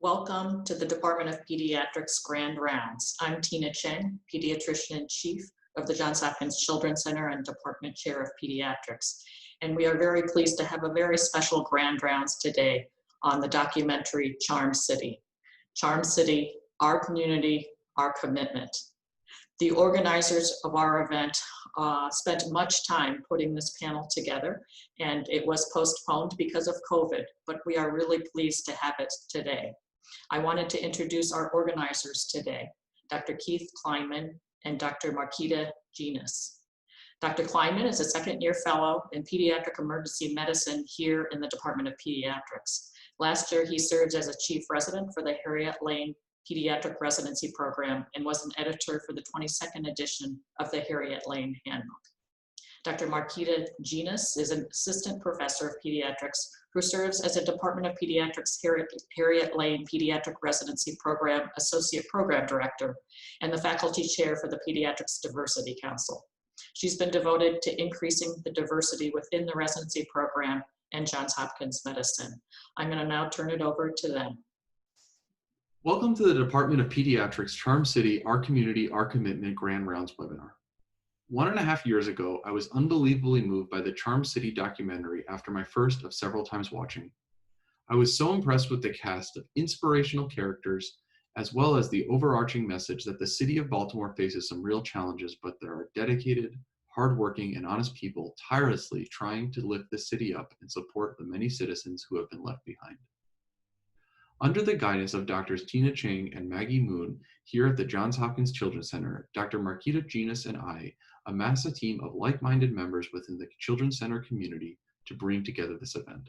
Welcome to the Department of Pediatrics Grand Rounds. I'm Tina Cheng, Pediatrician-in-Chief of the Johns Hopkins Children's Center and Department Chair of Pediatrics. And we are very pleased to have a very special Grand Rounds today on the documentary Charm City. Charm City, our community, our commitment. The organizers of our event spent much time putting this panel together, and it was postponed because of COVID, but we are really pleased to have it today. I wanted to introduce our organizers today, Dr. Keith Kleinman and Dr. Marquita Genis. Dr. Kleinman is a second-year fellow in pediatric emergency medicine here in the Department of Pediatrics. Last year, he served as a chief resident for the Harriet Lane Pediatric Residency Program and was an editor for the 22nd edition of the Harriet Lane Handbook. Dr. Marquita Genis is an assistant professor of pediatrics who serves as a Department of Pediatrics Harriet Lane Pediatric Residency Program Associate Program Director and the faculty chair for the Pediatrics Diversity Council. She's been devoted to increasing the diversity within the residency program and Johns Hopkins Medicine. I'm going to now turn it over to them. Welcome to the Department of Pediatrics Charm City, Our Community, Our Commitment Grand Rounds webinar. 1.5 years ago, I was unbelievably moved by the Charm City documentary after my first of several times watching. I was so impressed with the cast of inspirational characters, as well as the overarching message that the city of Baltimore faces some real challenges, but there are dedicated, hardworking, and honest people tirelessly trying to lift the city up and support the many citizens who have been left behind. Under the guidance of Drs. Tina Cheng and Maggie Moon here at the Johns Hopkins Children's Center, Dr. Marquita Genis and I amassed a team of like-minded members within the Children's Center community to bring together this event.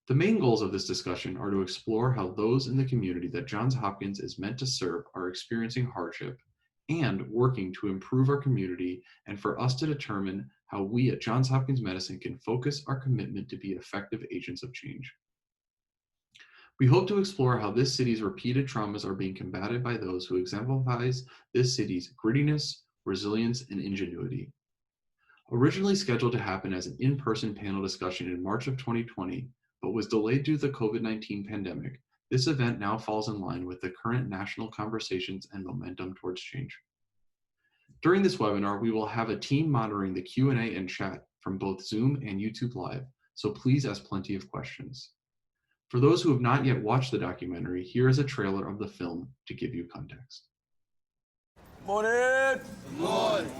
The main goals of this discussion are to explore how those in the community that Johns Hopkins is meant to serve are experiencing hardship and working to improve our community, and for us to determine how we at Johns Hopkins Medicine can focus our commitment to be effective agents of change. We hope to explore how this city's repeated traumas are being combated by those who exemplifies this city's grittiness, resilience, and ingenuity. Originally scheduled to happen as an in-person panel discussion in March of 2020, but was delayed due to the COVID-19 pandemic, this event now falls in line with the current national conversations and momentum towards change. During this webinar, we will have a team monitoring the Q&A and chat from both Zoom and YouTube Live, so please ask plenty of questions. For those who have not yet watched the documentary, here is a trailer of the film to give you context. Morning. Good morning.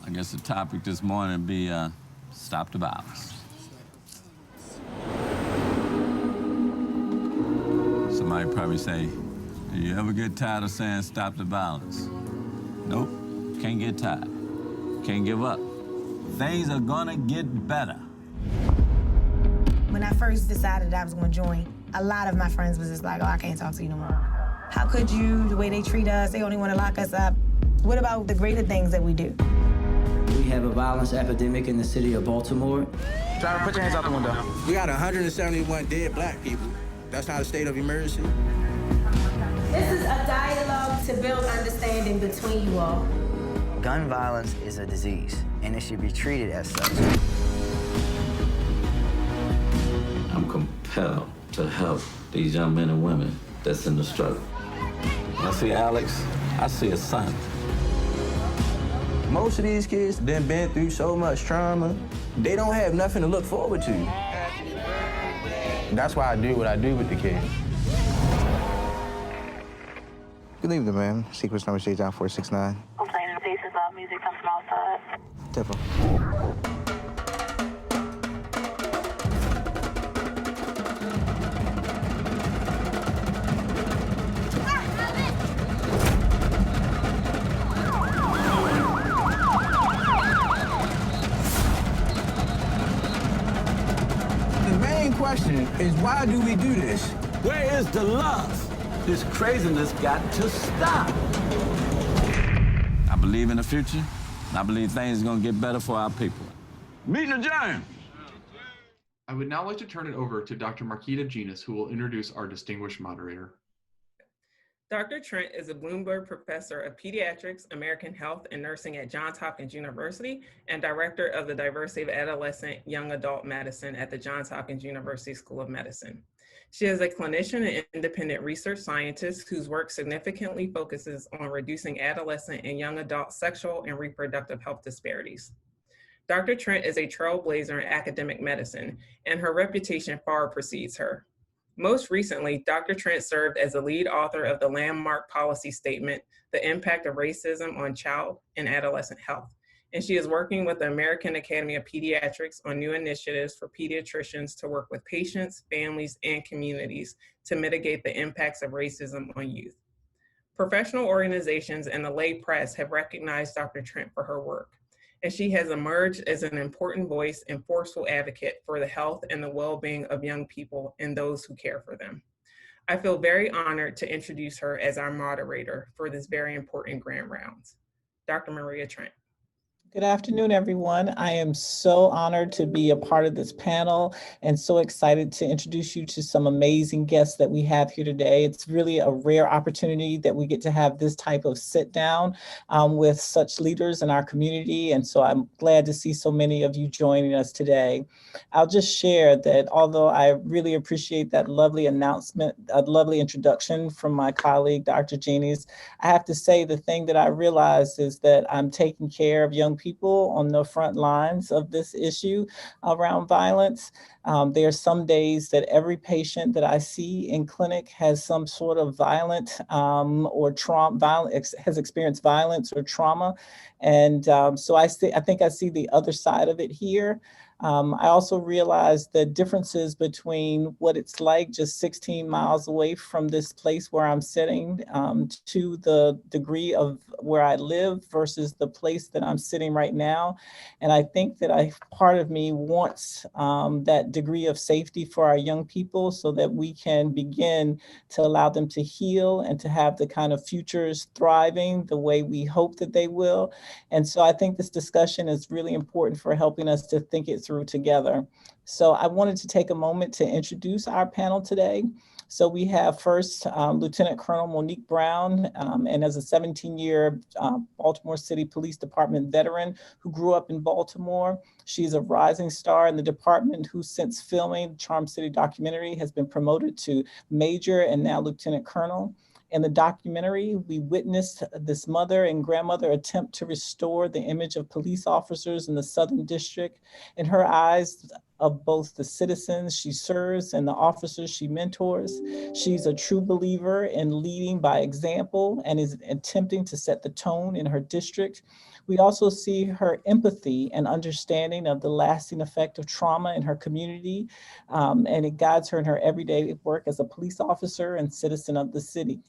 I guess the topic this morning would be stop the violence. Somebody probably say, do you ever get tired of saying stop the violence? Nope, can't get tired. Can't give up. Things are gonna get better. When I first decided I was gonna join, a lot of my friends was just like, oh, I can't talk to you no more. How could you, the way they treat us, they only wanna lock us up. What about the greater things that we do? We have a violence epidemic in the city of Baltimore. Driver, put your hands out the window. We got 171 dead black people. That's not a state of emergency. This is a dialogue to build understanding between you all. Gun violence is a disease, and it should be treated as such. I'm compelled to help these young men and women that's in the struggle. When I see Alex, I see a son. Most of these kids done been through so much trauma, they don't have nothing to look forward to. That's why I do what I do with the kids. Good evening, ma'am. Sequence number stage down 469. I'm playing the pieces loud music comes from outside. Definitely. Question is, why do we do this? Where is the love? This craziness got to stop. I believe in the future. I believe things are gonna get better for our people. Meeting adjourned. I would now like to turn it over to Dr. Marquita Genis, who will introduce our distinguished moderator. Dr. Trent is a Bloomberg Professor of Pediatrics, American Health, and Nursing at Johns Hopkins University and Director of the Diversity of Adolescent Young Adult Medicine at the Johns Hopkins University School of Medicine. She is a clinician and independent research scientist whose work significantly focuses on reducing adolescent and young adult sexual and reproductive health disparities. Dr. Trent is a trailblazer in academic medicine, and her reputation far precedes her. Most recently, Dr. Trent served as the lead author of the landmark policy statement, The Impact of Racism on Child and Adolescent Health, and she is working with the American Academy of Pediatrics on new initiatives for pediatricians to work with patients, families, and communities to mitigate the impacts of racism on youth. Professional organizations and the lay press have recognized Dr. Trent for her work, and she has emerged as an important voice and forceful advocate for the health and the well-being of young people and those who care for them. I feel very honored to introduce her as our moderator for this very important Grand Rounds. Dr. Maria Trent. Good afternoon, everyone. I am so honored to be a part of this panel and so excited to introduce you to some amazing guests that we have here today. It's really a rare opportunity that we get to have this type of sit down with such leaders in our community. And so I'm glad to see so many of you joining us today. I'll just share that although I really appreciate that lovely announcement, a lovely introduction from my colleague, Dr. Jeannie's, I have to say the thing that I realized is that I'm taking care of young people on the front lines of this issue around violence. There are some days that every patient that I see in clinic has some sort of violent or trauma, has experienced violence or trauma. And so I think I see the other side of it here. I also realized the differences between what it's like just 16 miles away from this place where I'm sitting to the degree of where I live versus the place that I'm sitting right now. And I think that part of me wants that degree of safety for our young people so that we can begin to allow them to heal and to have the kind of futures thriving the way we hope that they will. And so I think this discussion is really important for helping us to think it through together. So I wanted to take a moment to introduce our panel today. So we have first Lieutenant Colonel Monique Brown, and as a 17-year Baltimore City Police Department veteran who grew up in Baltimore, she's a rising star in the department who since filming the Charm City documentary has been promoted to Major and now Lieutenant Colonel. In the documentary, we witnessed this mother and grandmother attempt to restore the image of police officers in the Southern District. In her eyes, of both the citizens she serves and the officers she mentors. She's a true believer in leading by example and is attempting to set the tone in her district. We also see her empathy and understanding of the lasting effect of trauma in her community, and it guides her in her everyday work as a police officer and citizen of the city.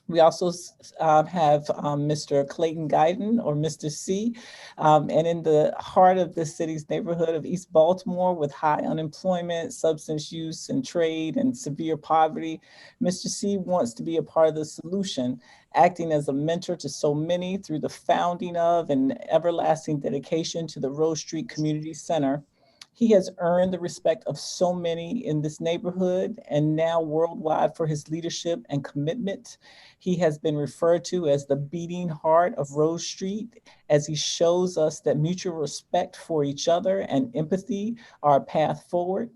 We also have Mr. Clayton Guyton, or Mr. C, and in the heart of the city's neighborhood of East Baltimore with high unemployment, substance use and trade and severe poverty, Mr. C wants to be a part of the solution, acting as a mentor to so many through the founding of and everlasting dedication to the Rose Street Community Center. He has earned the respect of so many in this neighborhood and now worldwide for his leadership and commitment. He has been referred to as the beating heart of Rose Street as he shows us that mutual respect for each other and empathy are a path forward.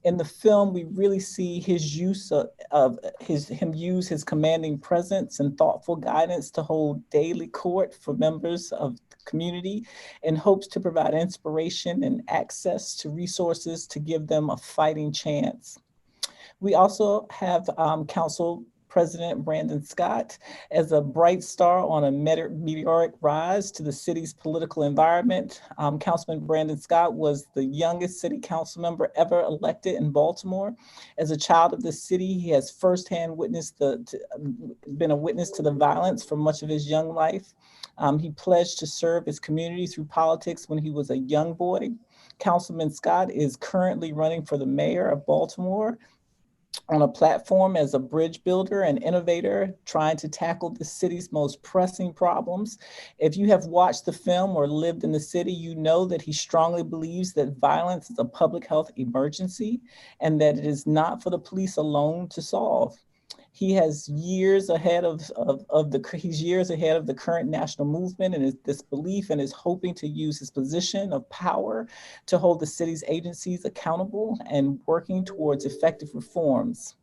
In the film, we really see his use him use his commanding presence and thoughtful guidance to hold daily court for members of the community in hopes to provide inspiration and access to resources to give them a fighting chance. We also have Council President Brandon Scott as a bright star on a meteoric rise to the city's political environment. Councilman Brandon Scott was the youngest city council member ever elected in Baltimore. As a child of the city, he has firsthand been a witness to the violence for much of his young life. He pledged to serve his community through politics when he was a young boy. Councilman Scott is currently running for the mayor of Baltimore on a platform as a bridge builder and innovator, trying to tackle the city's most pressing problems. If you have watched the film or lived in the city, you know that he strongly believes that violence is a public health emergency and that it is not for the police alone to solve. He has years ahead he's years ahead of the current national movement, and this belief, and is hoping to use his position of power to hold the city's agencies accountable and working towards effective reforms.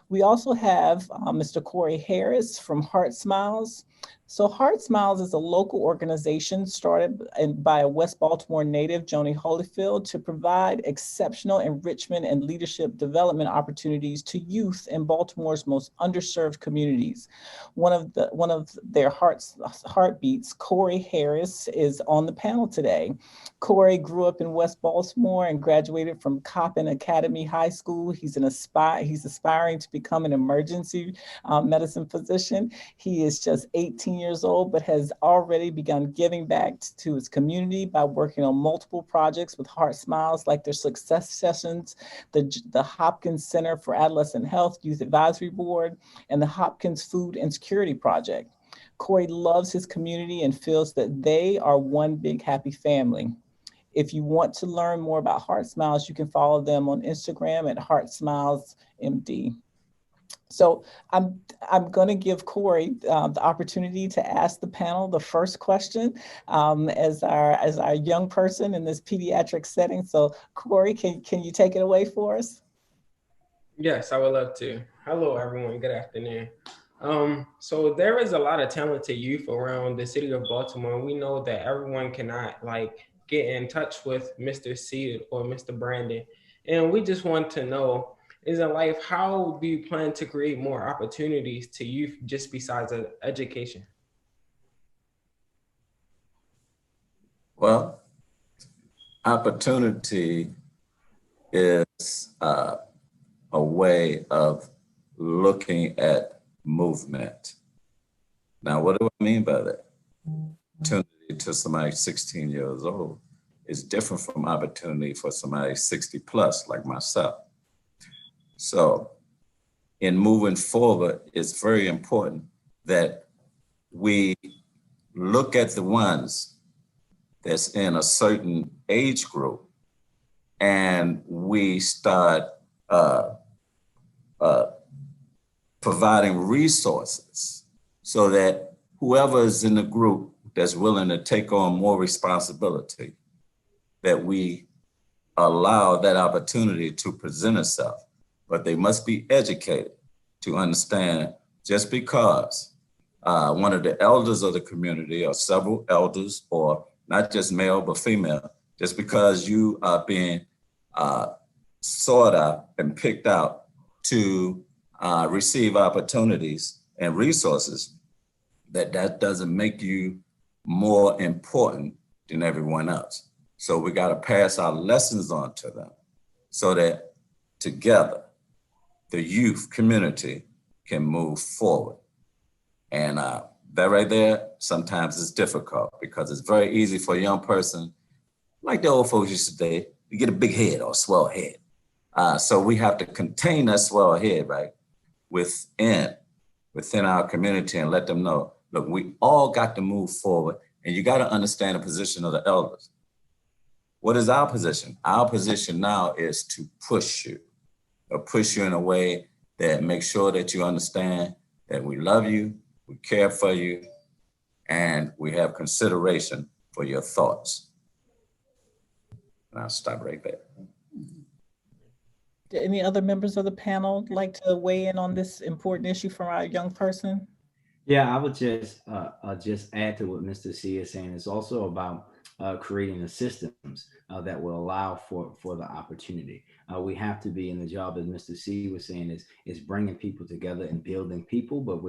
We also have Mr. Corey Harris from Heart Smiles. So Heart Smiles is a local organization started by a West Baltimore native, Joni Holyfield, to provide exceptional enrichment and leadership development opportunities to youth in Baltimore's most underserved communities. One of their heartbeats, Corey Harris, is on the panel today. Corey grew up in West Baltimore and graduated from Coppin Academy High School. He's aspiring to become an emergency medicine physician. He is just 18 years old, but has already begun giving back to his community by working on multiple projects with Heart Smiles, like their success sessions, the Hopkins Center for Adolescent Health Youth Advisory Board, and the Hopkins Food Insecurity Project. Corey loves his community and feels that they are one big happy family. If you want to learn more about Heart Smiles, you can follow them on Instagram at Heart Smiles MD. So I'm going to give Corey the opportunity to ask the panel the first question as our young person in this pediatric setting. So Corey, can you take it away for us? Yes, I would love to. Hello, everyone. Good afternoon. So there is a lot of talented youth around the city of Baltimore. We know that everyone cannot get in touch with Mr. C or Mr. Brandon. And we just want to know, in life, how do you plan to create more opportunities to youth just besides education? Well, opportunity is a way of looking at movement. Now, what do I mean by that? Opportunity to somebody 16 years old is different from opportunity for somebody 60 plus like myself. So in moving forward, it's very important that we look at the ones that's in a certain age group and we start providing resources so that whoever is in the group that's willing to take on more responsibility, that we allow that opportunity to present itself. But they must be educated to understand, just because one of the elders of the community, or several elders, or not just male but female, just because you are being sought out and picked out to receive opportunities and resources, that doesn't make you more important than everyone else. So we got to pass our lessons on to them so that together the youth community can move forward. And that right there, sometimes is difficult because it's very easy for a young person, like the old folks used to say, to get a big head or a swell head. So we have to contain that swell head, right, within our community, and let them know, look, we all got to move forward, and you got to understand the position of the elders. What is our position? Our position now is to push you in a way that makes sure that you understand that we love you, we care for you, and we have consideration for your thoughts. And I'll stop right there. Do any other members of the panel like to weigh in on this important issue from our young person? Yeah, I would just add to what Mr. C is saying. It's also about creating the systems that will allow for the opportunity. We have to be in the job, as Mr. C was saying, is bringing people together and building people. But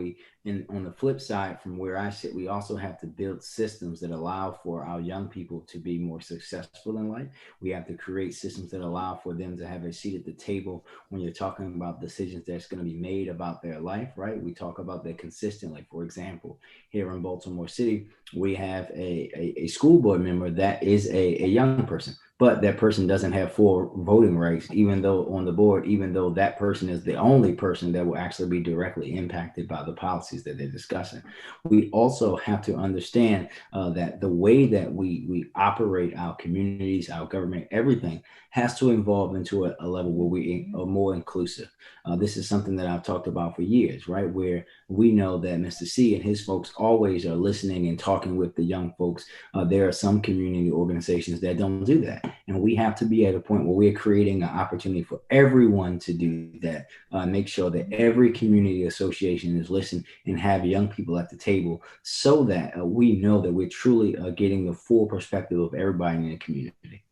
on the flip side, from where I sit, we also have to build systems that allow for our young people to be more successful in life. We have to create systems that allow for them to have a seat at the table when you're talking about decisions that's going to be made about their life, right? We talk about that consistently. For example, here in Baltimore City, we have a school board member that is a young person. but that person doesn't have full voting rights, even though on the board, even though that person is the only person that will actually be directly impacted by the policies that they're discussing. We also have to understand that the way that we operate our communities, our government, everything has to evolve into a level where we are more inclusive. This is something that I've talked about for years, right? Where we know that Mr. C and his folks always are listening and talking with the young folks. There are some community organizations that don't do that. And we have to be at a point where we're creating an opportunity for everyone to do that. Make sure that every community association is listening and have young people at the table so that we know that we're truly getting the full perspective of everybody in the community.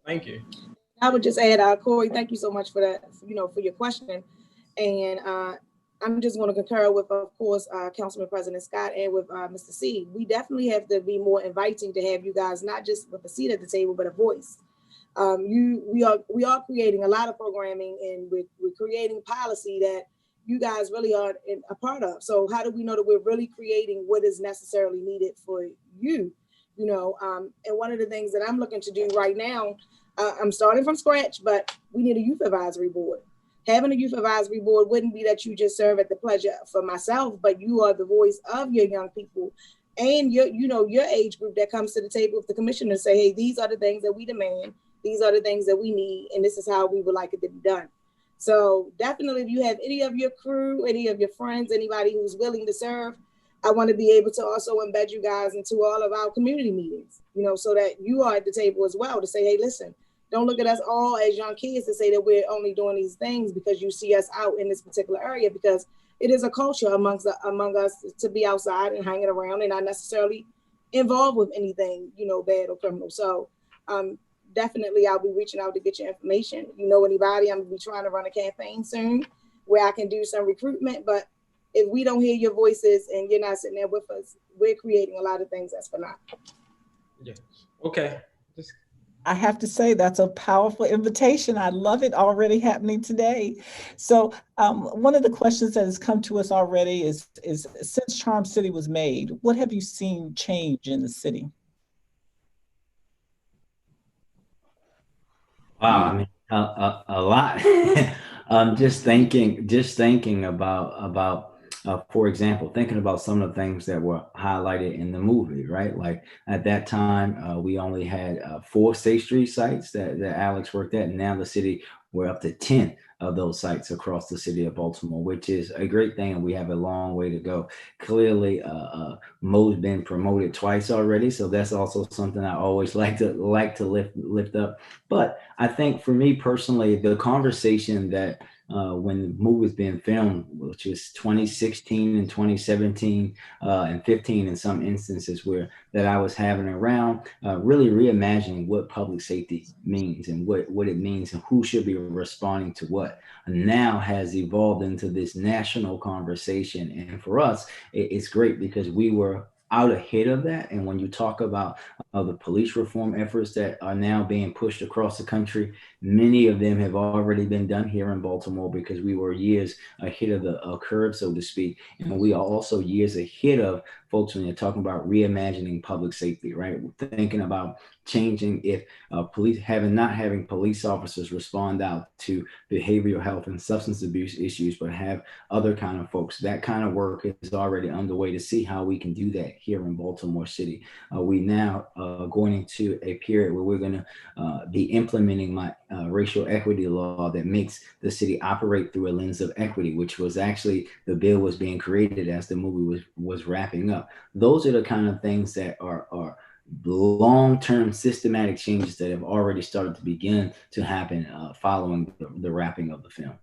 Thank you. I would just add, Corey, thank you so much for that, for your question. And I'm just going to concur with, of course, Councilman President Scott and with Mr. C. We definitely have to be more inviting to have you guys, not just with a seat at the table, but a voice. We are creating a lot of programming, and we're creating policy that you guys really are a part of. So how do we know that we're really creating what is necessarily needed for you? And one of the things that I'm looking to do right now, I'm starting from scratch, but we need a youth advisory board. Having a youth advisory board wouldn't be that you just serve at the pleasure for myself, but you are the voice of your young people and your age group that comes to the table with the commissioner and say, hey, these are the things that we demand. These are the things that we need. And this is how we would like it to be done. So definitely, if you have any of your crew, any of your friends, anybody who's willing to serve, I want to be able to also embed you guys into all of our community meetings, so that you are at the table as well to say, hey, listen, don't look at us all as young kids to say that we're only doing these things because you see us out in this particular area, because it is a culture among us to be outside and hanging around and not necessarily involved with anything, bad or criminal. So definitely I'll be reaching out to get your information. Anybody, I'm gonna be trying to run a campaign soon where I can do some recruitment, but if we don't hear your voices and you're not sitting there with us, we're creating a lot of things that's for naught. Yes. Okay. I have to say that's a powerful invitation. I love it already happening today. So one of the questions that has come to us already is since Charm City was made, what have you seen change in the city? Wow, I mean, a lot. Just thinking about for example, thinking about some of the things that were highlighted in the movie, right? Like at that time, we only had 4 State Street sites that Alex worked at, and now the city, we're up to 10 of those sites across the city of Baltimore, which is a great thing, and we have a long way to go. Clearly, Mo's been promoted twice already, so that's also something I always like to lift up. But I think for me personally, the conversation that when the movie was being filmed, which was 2016 and 2017 and 15 in some instances that I was having around, really reimagining what public safety means and what it means and who should be responding to what, now has evolved into this national conversation. And for us, it's great because we were out ahead of that. And when you talk about the police reform efforts that are now being pushed across the country, many of them have already been done here in Baltimore because we were years ahead of the curve, so to speak. And we are also years ahead of folks when you're talking about reimagining public safety, right? We're thinking about changing if not having police officers respond out to behavioral health and substance abuse issues, but have other kind of folks. That kind of work is already underway to see how we can do that here in Baltimore City. We now going into a period where we're going to be implementing my racial equity law that makes the city operate through a lens of equity, which was actually the bill was being created as the movie was wrapping up. Those are the kind of things that are long-term systematic changes that have already started to begin to happen following the wrapping of the film.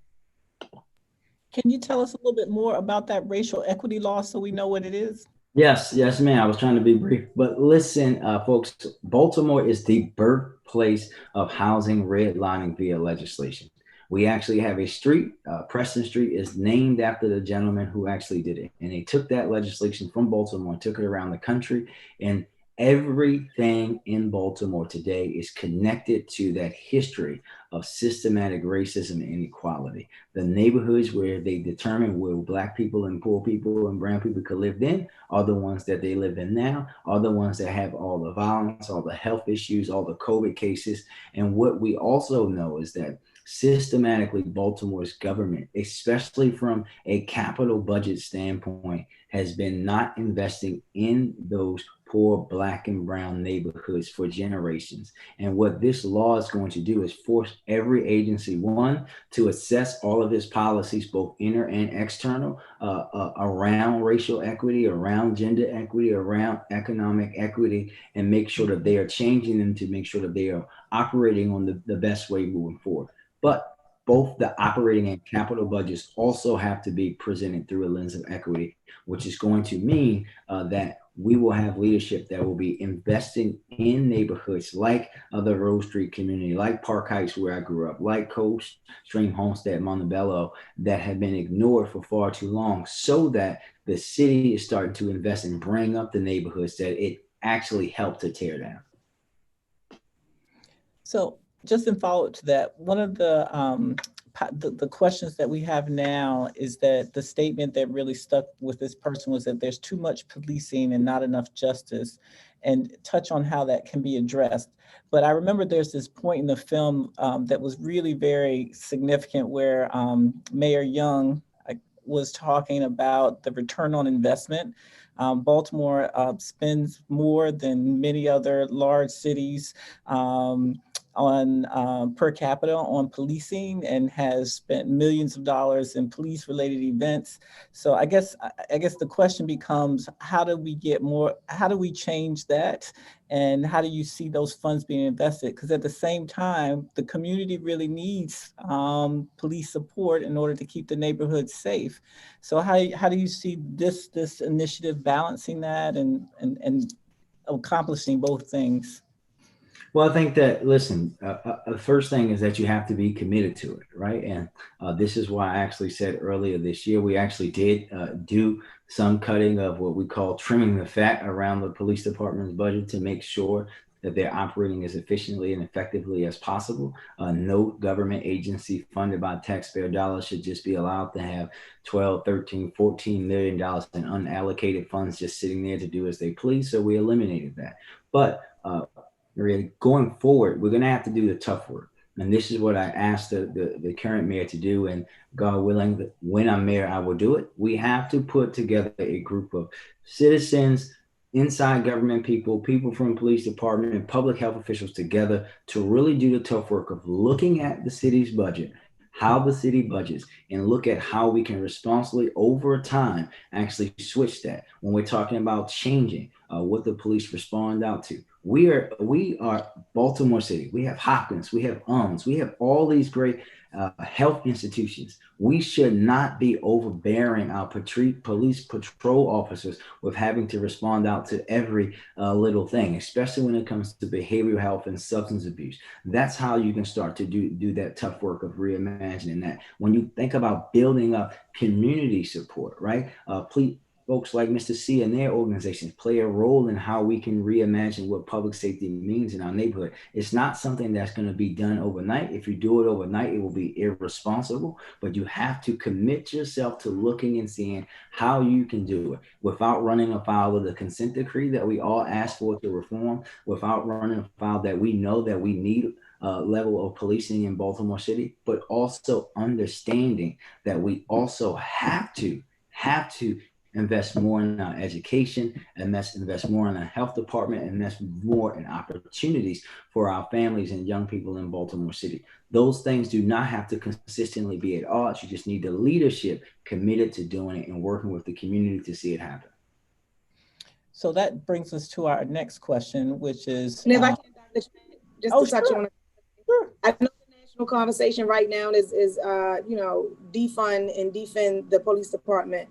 Can you tell us a little bit more about that racial equity law so we know what it is? Yes, ma'am. I was trying to be brief, but listen, folks, Baltimore is the birthplace of housing redlining via legislation. We actually have a street, Preston Street is named after the gentleman who actually did it. And they took that legislation from Baltimore, took it around the country, and Everything in Baltimore today is connected to that history of systematic racism and inequality. The neighborhoods where they determine where Black people and poor people and brown people could live in are the ones that they live in now, are the ones that have all the violence, all the health issues, all the COVID cases. And what we also know is that systematically Baltimore's government, especially from a capital budget standpoint, has been not investing in those poor Black and brown neighborhoods for generations. And what this law is going to do is force every agency, one, to assess all of its policies, both inner and external, around racial equity, around gender equity, around economic equity, and make sure that they are changing them to make sure that they are operating on the best way moving forward. But both the operating and capital budgets also have to be presented through a lens of equity, which is going to mean that we will have leadership that will be investing in neighborhoods like the Rose Street community, like Park Heights, where I grew up, like Coast Stream Homestead, Montebello, that have been ignored for far too long, so that the city is starting to invest and bring up the neighborhoods that it actually helped to tear down. So just in follow-up to that, one of the questions that we have now is that the statement that really stuck with this person was that there's too much policing and not enough justice, and touch on how that can be addressed. But I remember there's this point in the film that was really very significant where Mayor Young was talking about the return on investment. Baltimore spends more than many other large cities on per capita on policing, and has spent millions of dollars in police related events. So I guess the question becomes, how do we get more, how do we change that? And how do you see those funds being invested? Because at the same time, the community really needs police support in order to keep the neighborhood safe. So how do you see this initiative balancing that and accomplishing both things? Well, I think that, listen, the first thing is that you have to be committed to it, right? And this is why I actually said earlier this year, we actually did do some cutting of what we call trimming the fat around the police department's budget to make sure that they're operating as efficiently and effectively as possible. No government agency funded by taxpayer dollars should just be allowed to have $12, $13, $14 million in unallocated funds just sitting there to do as they please. So we eliminated that. But Maria, going forward, we're going to have to do the tough work. And this is what I asked the current mayor to do. And God willing, when I'm mayor, I will do it. We have to put together a group of citizens, inside government people, people from police department and public health officials together to really do the tough work of looking at the city's budget, how the city budgets, and look at how we can responsibly over time actually switch that. When we're talking about changing what the police respond out to, we are Baltimore City. We have Hopkins, we have we have all these great health institutions. We should not be overbearing our police patrol officers with having to respond out to every little thing, especially when it comes to behavioral health and substance abuse. That's how you can start to do that tough work of reimagining that. When you think about building up community support, right? Folks like Mr. C and their organizations play a role in how we can reimagine what public safety means in our neighborhood. It's not something that's going to be done overnight. If you do it overnight, it will be irresponsible, but you have to commit yourself to looking and seeing how you can do it without running afoul of the consent decree that we all asked for to reform, without running afoul that we know that we need level of policing in Baltimore City, but also understanding that we also have to invest more in our education, and invest more in our health department, and invest more in opportunities for our families and young people in Baltimore City. Those things do not have to consistently be at odds. You just need the leadership committed to doing it and working with the community to see it happen. So that brings us to our next question, which is... And if I can, just to touch on it. Sure. I know the national conversation right now is defund and defend the police department.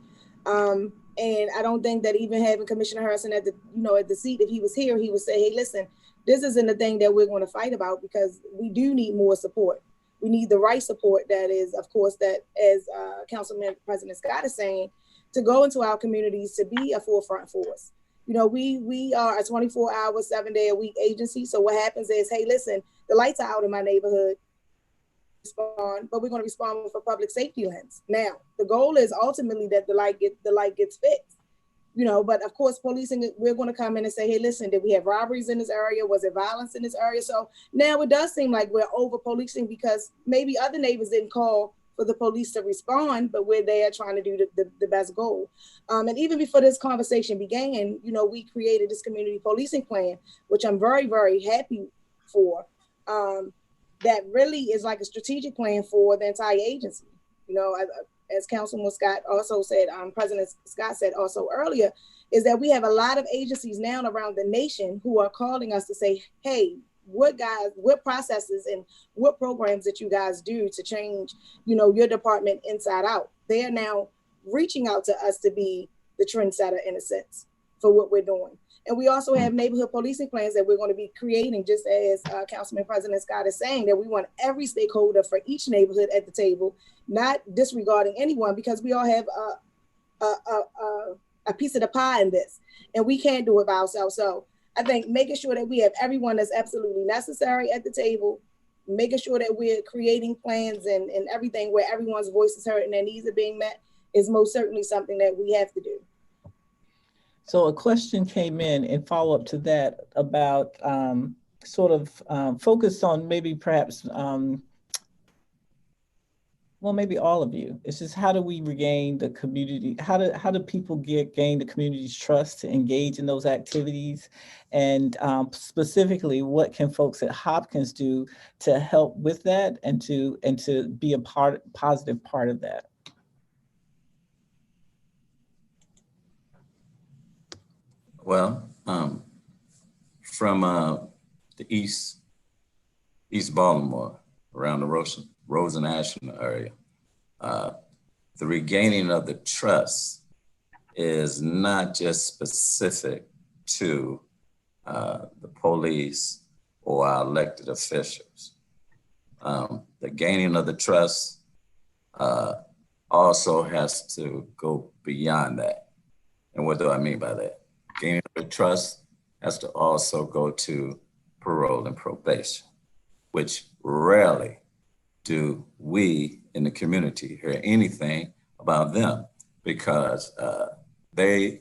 And I don't think that even having Commissioner Harrison at the seat, if he was here, he would say, hey, listen, this isn't the thing that we're going to fight about, because we do need more support. We need the right support that is, of course, that as Councilman President Scott is saying, to go into our communities to be a forefront force. You know, we are a 24-hour, 7-day-a-week agency. So what happens is, hey, listen, the lights are out in my neighborhood. Respond, but we're going to respond with a public safety lens. Now, the goal is ultimately that the light gets fixed. You know, but of course, policing, we're going to come in and say, hey, listen, did we have robberies in this area? Was it violence in this area? So now it does seem like we're over policing because maybe other neighbors didn't call for the police to respond, but we're there trying to do the best goal. And even before this conversation began, you know, we created this community policing plan, which I'm very, very happy for. That really is like a strategic plan for the entire agency. You know, as Councilman Scott also said, President Scott said also earlier, is that we have a lot of agencies now around the nation who are calling us to say, hey, what processes and what programs that you guys do to change, you know, your department inside out. They are now reaching out to us to be the trendsetter in a sense for what we're doing. And we also have neighborhood policing plans that we're going to be creating, just as Councilman President Scott is saying, that we want every stakeholder for each neighborhood at the table, not disregarding anyone, because we all have a piece of the pie in this, and we can't do it by ourselves. So I think making sure that we have everyone that's absolutely necessary at the table, making sure that we're creating plans and everything where everyone's voice is heard and their needs are being met is most certainly something that we have to do. So a question came in follow up to that about focus on maybe perhaps, well, maybe all of you. It's just, how do we regain the community? How do people gain the community's trust to engage in those activities? And specifically, what can folks at Hopkins do to help with that and to be a positive part of that? Well, from the East Baltimore, around the Rosen-Ashland area, the regaining of the trust is not just specific to the police or our elected officials. The gaining of the trust also has to go beyond that. And what do I mean by that? Gaining of the trust has to also go to parole and probation, which rarely do we in the community hear anything about them, because the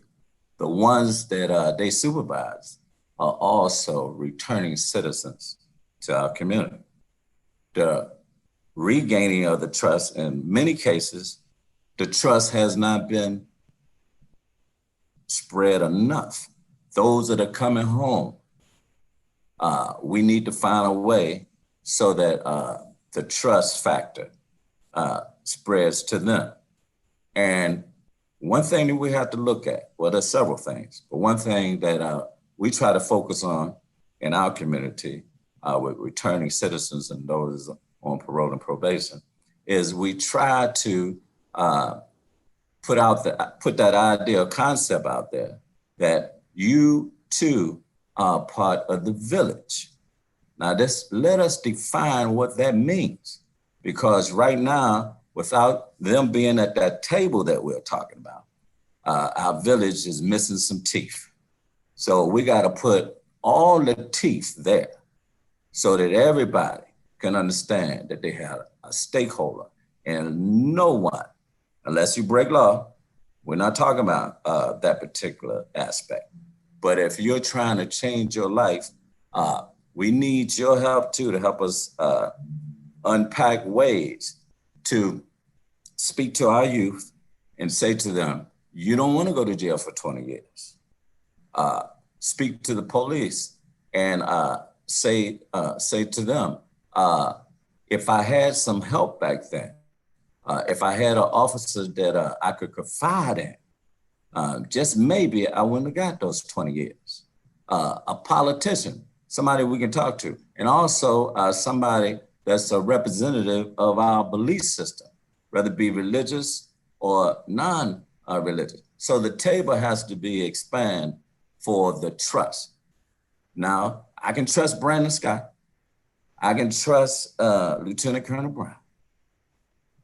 ones that they supervise are also returning citizens to our community. The regaining of the trust, in many cases, the trust has not been spread enough. Those that are coming home, we need to find a way so that the trust factor spreads to them. And one thing that we have to look at, well, there's several things, but one thing that we try to focus on in our community with returning citizens and those on parole and probation is we try to put that idea or concept out there that you too are part of the village. Now let us define what that means, because right now, without them being at that table that we're talking about, our village is missing some teeth. So we got to put all the teeth there so that everybody can understand that they have a stakeholder, and no one, unless you break law, we're not talking about that particular aspect. But if you're trying to change your life, we need your help too, to help us unpack ways to speak to our youth and say to them, you don't want to go to jail for 20 years. Speak to the police and say to them, if I had some help back then, if I had an officer that I could confide in, just maybe I wouldn't have got those 20 years. A politician, somebody we can talk to, and also somebody that's a representative of our belief system, whether it be religious or non-religious. So the table has to be expanded for the trust. Now, I can trust Brandon Scott. I can trust Lieutenant Colonel Brown.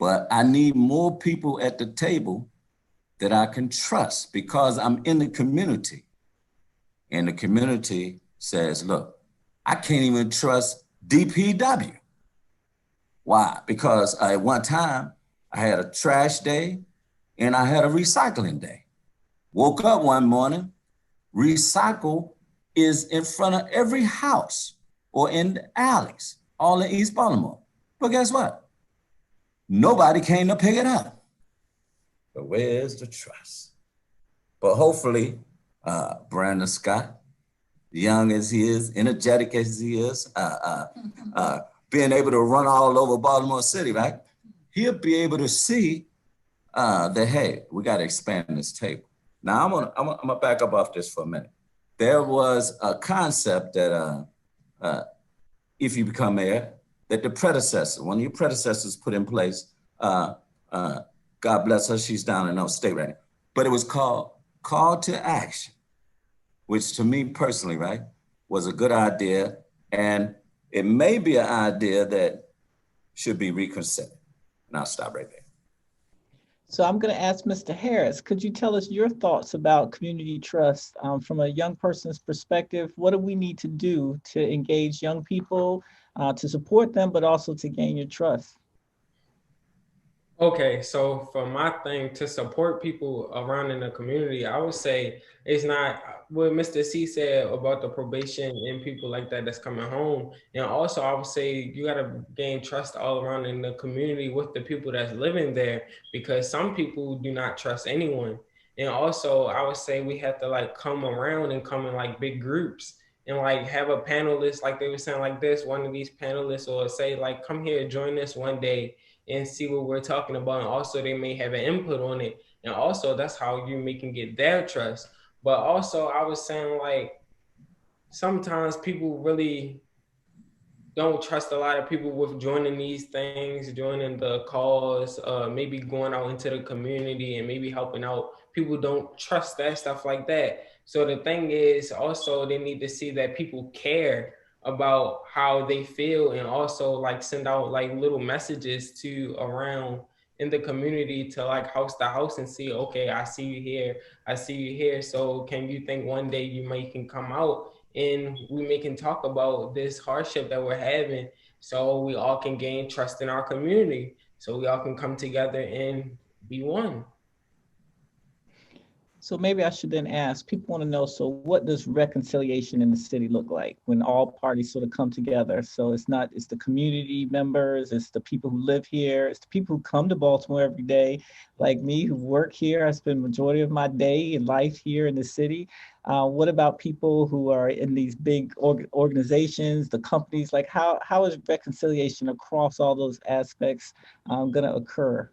But I need more people at the table that I can trust, because I'm in the community. And the community says, look, I can't even trust DPW. Why? Because at one time, I had a trash day and I had a recycling day. Woke up one morning, recycle is in front of every house or in the alleys, all in East Baltimore. But guess what? Nobody came to pick it up. But where's the trust? But hopefully, Brandon Scott, young as he is, energetic as he is, being able to run all over Baltimore City, right? He'll be able to see that, hey, we got to expand this table. Now, I'm gonna back up off this for a minute. There was a concept that if you become mayor, that the predecessor, one of your predecessors put in place, God bless her, she's down in upstate right now, but it was called Call to Action, which to me personally, right, was a good idea. And it may be an idea that should be reconsidered. And I'll stop right there. So I'm going to ask Mr. Harris, could you tell us your thoughts about community trust from a young person's perspective? What do we need to do to engage young people, to support them, but also to gain your trust? Okay, so for my thing, to support people around in the community, I would say it's not what Mr. C said about the probation and people like that that's coming home. And also I would say you got to gain trust all around in the community with the people that's living there, because some people do not trust anyone. And also I would say we have to like come around and come in like big groups and like have a panelist, like they were saying like this, one of these panelists will say like, come here, join us one day and see what we're talking about. And also they may have an input on it. And also that's how you can get their trust. But also I was saying like, sometimes people really don't trust a lot of people with joining these things, joining the cause, maybe going out into the community and maybe helping out. People don't trust that, stuff like that. So the thing is also they need to see that people care about how they feel, and also like send out like little messages to around in the community to like house to house and see, okay, I see you here, I see you here. So can you think one day you can come out and we can talk about this hardship that we're having, so we all can gain trust in our community, so we all can come together and be one. So maybe I should then ask, people want to know, so what does reconciliation in the city look like when all parties sort of come together? So it's the community members, it's the people who live here, it's the people who come to Baltimore every day, like me, who work here. I spend the majority of my day and life here in the city. What about people who are in these big organizations, the companies? Like how is reconciliation across all those aspects going to occur?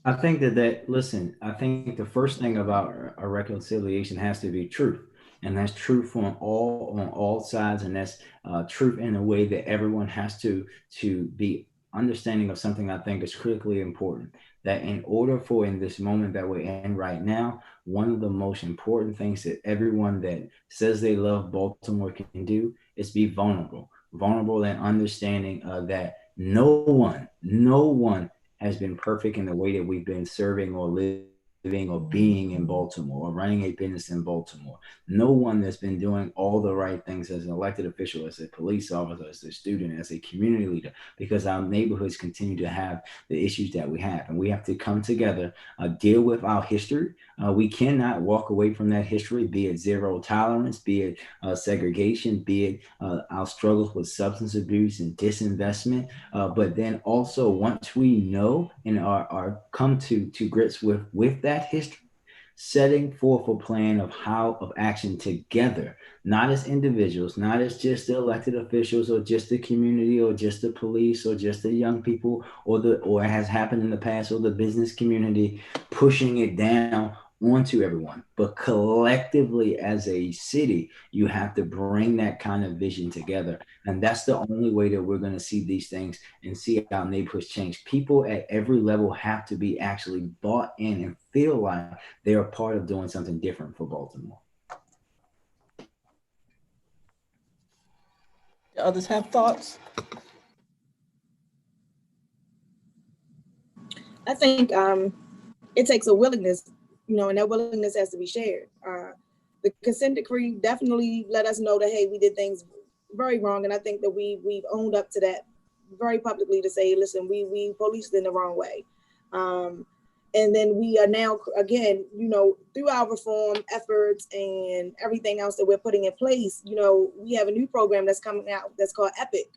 I think listen, I think the first thing about a reconciliation has to be truth. And that's truth on all sides. And that's truth in a way that everyone has to be understanding of something I think is critically important. That in order for, in this moment that we're in right now, one of the most important things that everyone that says they love Baltimore can do is be vulnerable and understanding that no one has been perfect in the way that we've been serving or living or being in Baltimore or running a business in Baltimore. No one that's been doing all the right things as an elected official, as a police officer, as a student, as a community leader, because our neighborhoods continue to have the issues that we have. And we have to come together, deal with our history. We cannot walk away from that history, be it zero tolerance, be it segregation, be it our struggles with substance abuse and disinvestment. But then also once we know and are come to grips with that history, setting forth a plan of action together, not as individuals, not as just the elected officials or just the community or just the police or just the young people or has happened in the past or the business community, pushing it down onto everyone. But collectively as a city, you have to bring that kind of vision together. And that's the only way that we're going to see these things and see our neighborhoods change. People at every level have to be actually bought in and feel like they're a part of doing something different for Baltimore. Do others have thoughts? I think it takes a willingness, and that willingness has to be shared. The consent decree definitely let us know that, hey, we did things very wrong. And I think that we've owned up to that very publicly to say, listen, we policed in the wrong way. And then we are now, again, through our reform efforts and everything else that we're putting in place, we have a new program that's coming out that's called EPIC.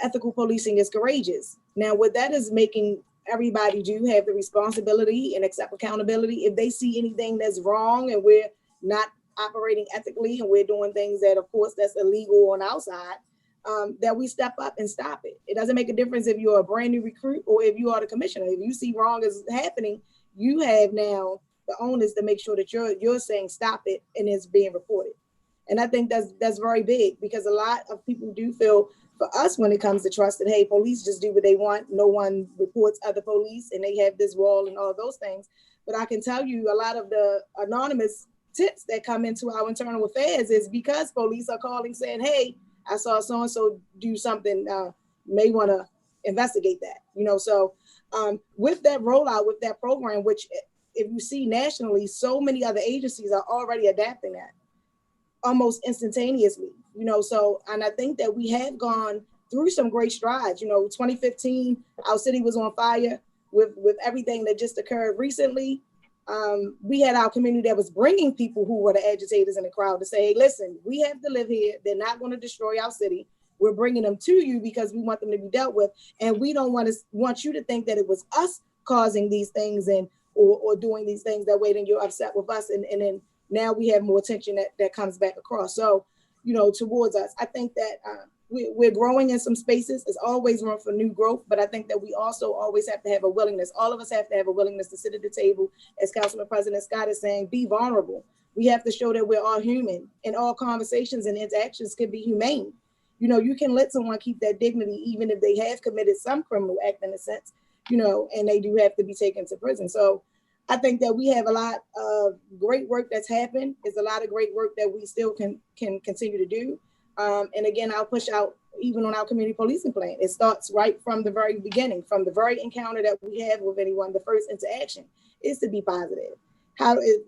Ethical Policing is Courageous. Now, what that is making everybody do have the responsibility and accept accountability. If they see anything that's wrong and we're not operating ethically and we're doing things that, of course, that's illegal on our side, that we step up and stop it. It doesn't make a difference if you're a brand new recruit or if you are the commissioner. If you see wrong is happening, you have now the onus to make sure that you're saying stop it and it's being reported. And I think that's very big, because a lot of people do feel, for us, when it comes to trust, that, hey, police just do what they want. No one reports other police and they have this wall and all those things. But I can tell you a lot of the anonymous tips that come into our internal affairs is because police are calling saying, hey, I saw so-and-so do something, may want to investigate that, So with that rollout, with that program, which if you see nationally, so many other agencies are already adapting that almost instantaneously, So, and I think that we have gone through some great strides. 2015, our city was on fire with everything that just occurred recently. We had our community that was bringing people who were the agitators in the crowd to say, hey, listen, we have to live here. They're not going to destroy our city. We're bringing them to you because we want them to be dealt with. And we don't want you to think that it was us causing these things or doing these things that way, then you're upset with us. And then now we have more attention that comes back across. So, towards us, I think that we're growing in some spaces. There's always room for new growth, but I think that we also always have to have a willingness. All of us have to have a willingness to sit at the table, as Councilman President Scott is saying, be vulnerable. We have to show that we're all human, and all conversations and interactions can be humane. You can let someone keep that dignity even if they have committed some criminal act in a sense, and they do have to be taken to prison. So I think that we have a lot of great work that's happened. There's a lot of great work that we still can continue to do. And again, I'll push out even on our community policing plan. It starts right from the very beginning, from the very encounter that we have with anyone. The first interaction is to be positive.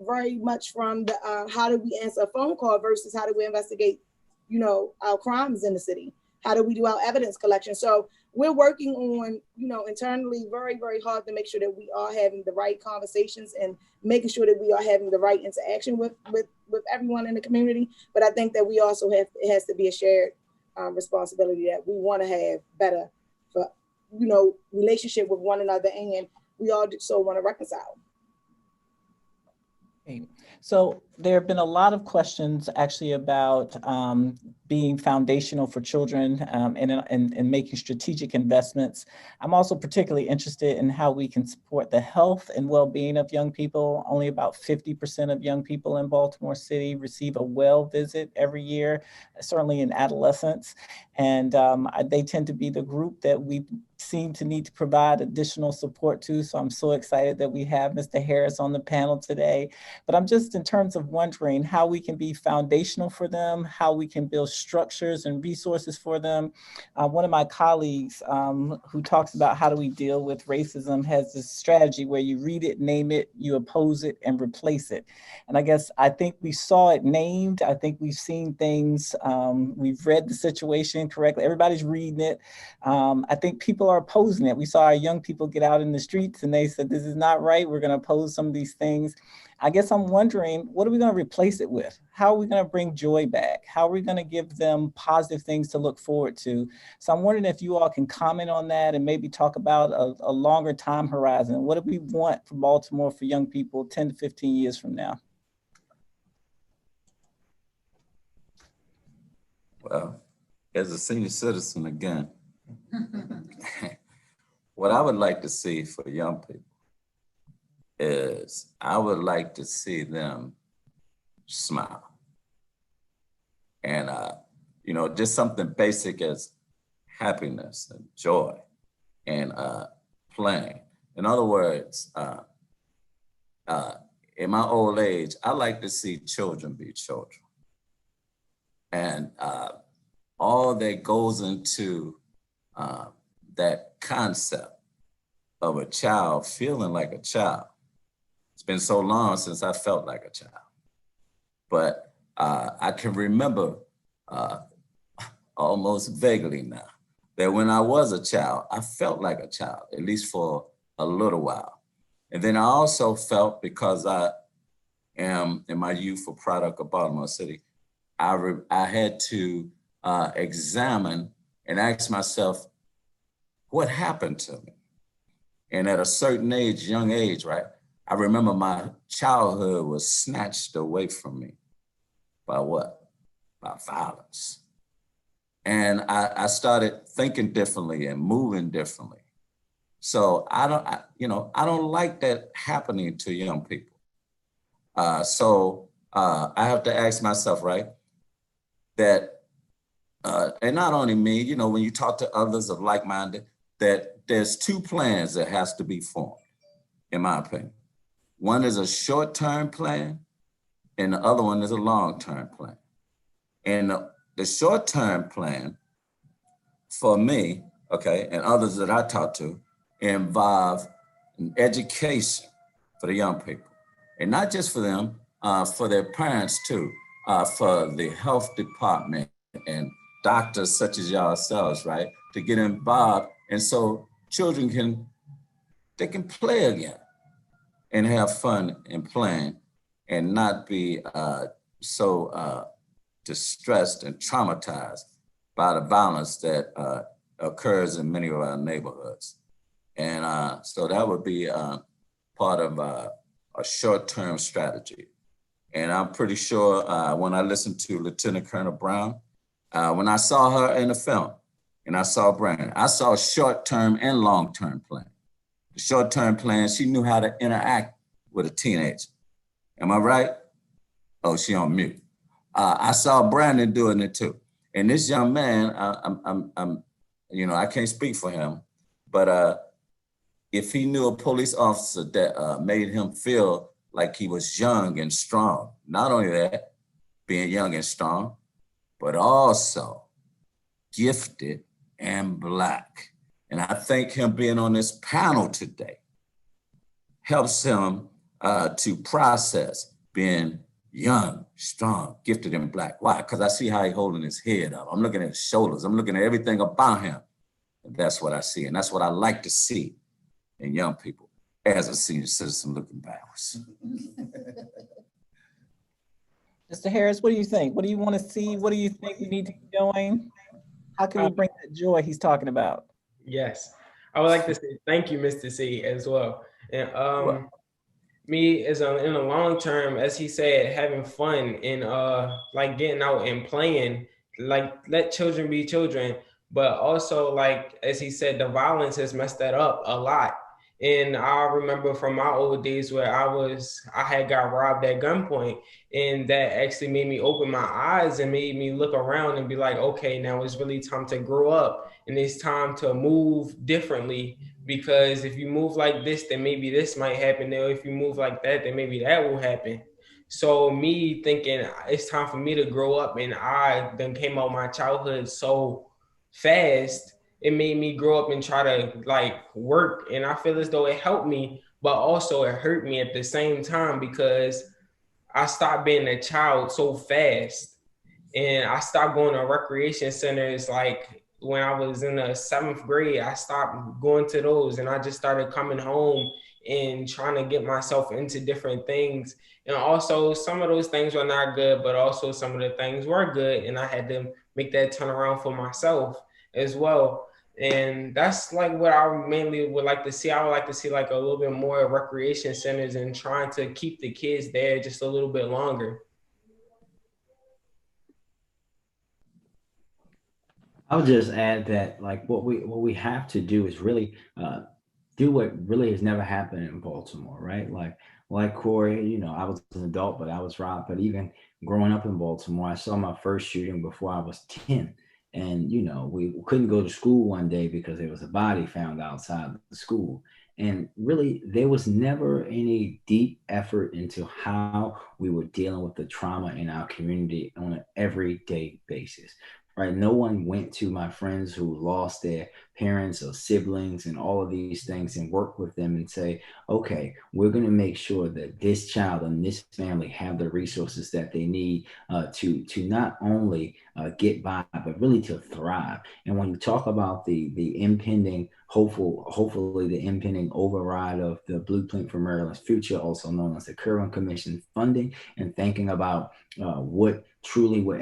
Very much from the how do we answer a phone call versus how do we investigate, our crimes in the city? How do we do our evidence collection? So we're working on, internally very, very hard to make sure that we are having the right conversations and making sure that we are having the right interaction with everyone in the community. But I think that we also it has to be a shared responsibility that we want to have better, relationship with one another, and we all so want to reconcile. So there have been a lot of questions actually about being foundational for children and making strategic investments. I'm also particularly interested in how we can support the health and well-being of young people. Only about 50% of young people in Baltimore City receive a well visit every year, certainly in adolescence. And they tend to be the group that we seem to need to provide additional support to. So I'm so excited that we have Mr. Harris on the panel today. But I'm just in terms of wondering how we can be foundational for them, how we can build structures and resources for them. One of my colleagues who talks about how do we deal with racism has this strategy where you read it, name it, you oppose it, and replace it. And I think we saw it named. I think we've seen things, we've read the situation correctly. Everybody's reading it. I think people are opposing it. We saw our young people get out in the streets and they said, this is not right. We're going to oppose some of these things. I guess I'm wondering, what are we going to replace it with? How are we going to bring joy back? How are we going to give them positive things to look forward to? So I'm wondering if you all can comment on that and maybe talk about a longer time horizon. What do we want for Baltimore for young people 10 to 15 years from now? Well, as a senior citizen again, what I would like to see for young people is I would like to see them smile. And, just something basic as happiness and joy and playing. In other words, in my old age, I like to see children be children. And all that goes into that concept of a child feeling like a child. It's been so long since I felt like a child. But I can remember almost vaguely now that when I was a child, I felt like a child, at least for a little while. And then I also felt, because I am in my youth a product of Baltimore City, I had to examine and ask myself, what happened to me? And at a certain age, young age, right, I remember my childhood was snatched away from me by what? By violence. And I started thinking differently and moving differently. So I don't like that happening to young people. So I have to ask myself, right, that, and not only me, when you talk to others of like-minded, that there's two plans that has to be formed, in my opinion. One is a short-term plan, and the other one is a long-term plan. And the short-term plan for me, okay, and others that I talk to, involve an education for the young people. And not just for them, for their parents too, for the health department and doctors such as yourselves, right, to get involved. And so children can play again and have fun in playing and not be so distressed and traumatized by the violence that occurs in many of our neighborhoods. And so that would be part of a short-term strategy. And I'm pretty sure when I listened to Lieutenant Colonel Brown, when I saw her in the film and I saw Brandon, I saw a short-term and long-term plan. The short-term plan, she knew how to interact with a teenager. Am I right? Oh, she on mute. I saw Brandon doing it too. And this young man, I can't speak for him, but if he knew a police officer that made him feel like he was young and strong, not only that, being young and strong, but also gifted and Black. And I think him being on this panel today helps him to process being young, strong, gifted and Black. Why? Because I see how he's holding his head up. I'm looking at his shoulders. I'm looking at everything about him. And that's what I see. And that's what I like to see in young people as a senior citizen looking backwards. Mr. Harris, what do you think? What do you want to see? What do you think we need to be doing? How can we bring that joy he's talking about? Yes, I would like to say thank you, Mr. C, as well. And me as in the long term, as he said, having fun and like getting out and playing, like let children be children. But also, like as he said, the violence has messed that up a lot. And I remember from my old days where I had got robbed at gunpoint, and that actually made me open my eyes and made me look around and be like, okay, now it's really time to grow up and it's time to move differently. Because if you move like this, then maybe this might happen. Or if you move like that, then maybe that will happen. So me thinking it's time for me to grow up, and I then came out my childhood so fast, it made me grow up and try to like work. And I feel as though it helped me, but also it hurt me at the same time, because I stopped being a child so fast. And I stopped going to recreation centers. Like when I was in the 7th grade, I stopped going to those, and I just started coming home and trying to get myself into different things. And also some of those things were not good, but also some of the things were good. And I had to make that turnaround for myself as well. And that's like what I mainly would like to see. I would like to see like a little bit more recreation centers and trying to keep the kids there just a little bit longer. I would just add that like what we have to do is really do what really has never happened in Baltimore, right? Like Corey, I was an adult, but I was robbed. But even growing up in Baltimore, I saw my first shooting before I was 10. And, we couldn't go to school one day because there was a body found outside the school. And really, there was never any deep effort into how we were dealing with the trauma in our community on an everyday basis, right? No one went to my friends who lost their parents or siblings and all of these things and work with them and say, okay, we're going to make sure that this child and this family have the resources that they need to not only get by, but really to thrive. And when you talk about the impending, hopefully the impending override of the Blueprint for Maryland's Future, also known as the Kerwin Commission funding, and thinking about what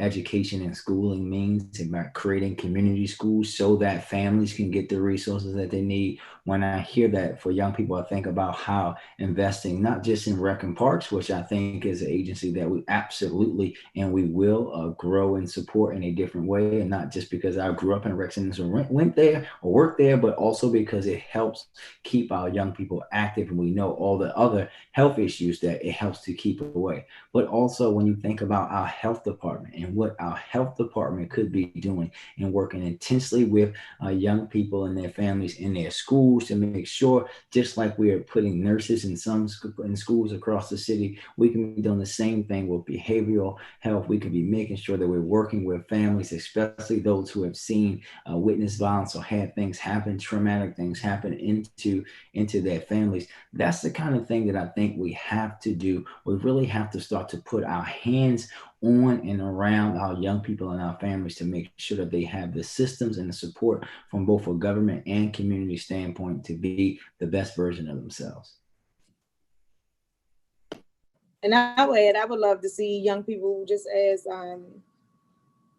education and schooling means, about creating community schools so that families can get the resources that they need. When I hear that for young people, I think about how investing not just in Rec and Parks, which I think is an agency that we absolutely and we will grow and support in a different way, and not just because I grew up in Rec Centers or went there or worked there, but also because it helps keep our young people active, and we know all the other health issues that it helps to keep away. But also when you think about our health department and what our health department could be doing and working intensely with young people and their families in their schools to make sure, just like we are putting nurses in in schools across the city, we can be doing the same thing with behavioral health. We can be making sure that we're working with families, especially those who have seen witnessed violence or had things happen, traumatic things happen into their families. That's the kind of thing that I think we have to do. We really have to start to put our hands on and around our young people and our families to make sure that they have the systems and the support from both a government and community standpoint to be the best version of themselves. And I would love to see young people, just as